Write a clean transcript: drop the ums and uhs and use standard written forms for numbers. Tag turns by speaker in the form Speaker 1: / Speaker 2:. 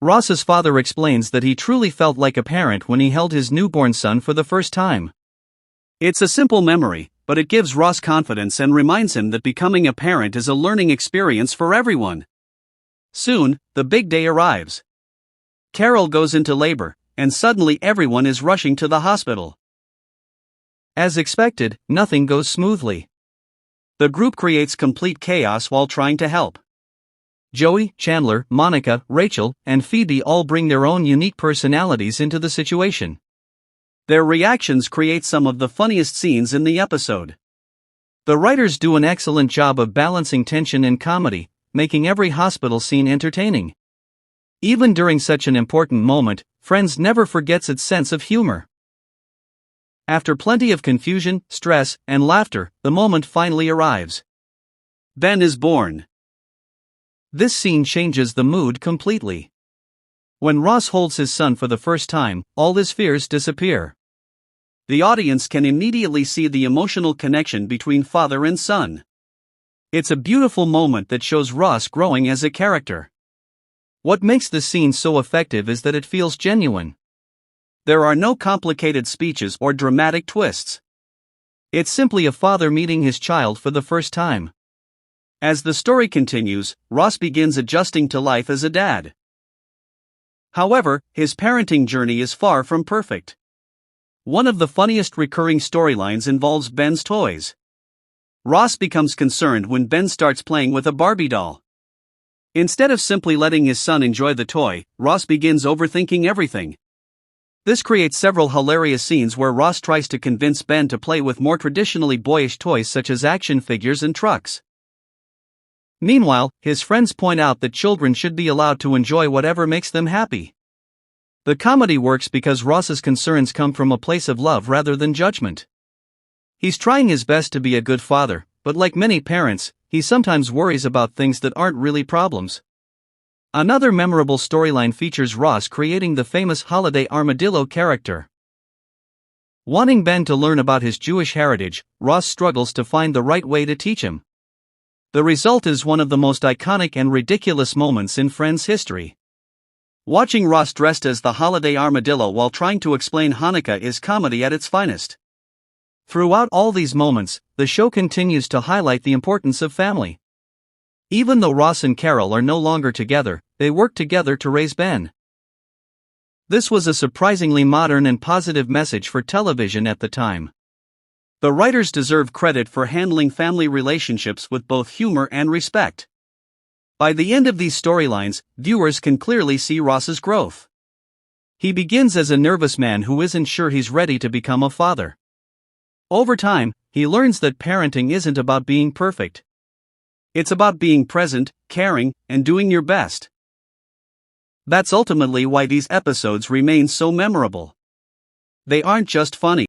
Speaker 1: Ross's father explains that he truly felt like a parent when he held his newborn son for the first time. It's a simple memory, but it gives Ross confidence and reminds him that becoming a parent is a learning experience for everyone. Soon, the big day arrives. Carol goes into labor, and suddenly everyone is rushing to the hospital. As expected, nothing goes smoothly. The group creates complete chaos while trying to help. Joey, Chandler, Monica, Rachel, and Phoebe all bring their own unique personalities into the situation. Their reactions create some of the funniest scenes in the episode. The writers do an excellent job of balancing tension and comedy, making every hospital scene entertaining. Even during such an important moment, Friends never forgets its sense of humor. After plenty of confusion, stress, and laughter, the moment finally arrives. Ben is born. This scene changes the mood completely. When Ross holds his son for the first time, all his fears disappear. The audience can immediately see the emotional connection between father and son. It's a beautiful moment that shows Ross growing as a character. What makes the scene so effective is that it feels genuine. There are no complicated speeches or dramatic twists. It's simply a father meeting his child for the first time. As the story continues, Ross begins adjusting to life as a dad. However, his parenting journey is far from perfect. One of the funniest recurring storylines involves Ben's toys. Ross becomes concerned when Ben starts playing with a Barbie doll. Instead of simply letting his son enjoy the toy, Ross begins overthinking everything. This creates several hilarious scenes where Ross tries to convince Ben to play with more traditionally boyish toys such as action figures and trucks. Meanwhile, his friends point out that children should be allowed to enjoy whatever makes them happy. The comedy works because Ross's concerns come from a place of love rather than judgment. He's trying his best to be a good father, but like many parents, he sometimes worries about things that aren't really problems. Another memorable storyline features Ross creating the famous Holiday Armadillo character. Wanting Ben to learn about his Jewish heritage, Ross struggles to find the right way to teach him. The result is one of the most iconic and ridiculous moments in Friends history. Watching Ross dressed as the Holiday Armadillo while trying to explain Hanukkah is comedy at its finest. Throughout all these moments, the show continues to highlight the importance of family. Even though Ross and Carol are no longer together, they work together to raise Ben. This was a surprisingly modern and positive message for television at the time. The writers deserve credit for handling family relationships with both humor and respect. By the end of these storylines, viewers can clearly see Ross's growth. He begins as a nervous man who isn't sure he's ready to become a father. Over time, he learns that parenting isn't about being perfect. It's about being present, caring, and doing your best. That's ultimately why these episodes remain so memorable. They aren't just funny.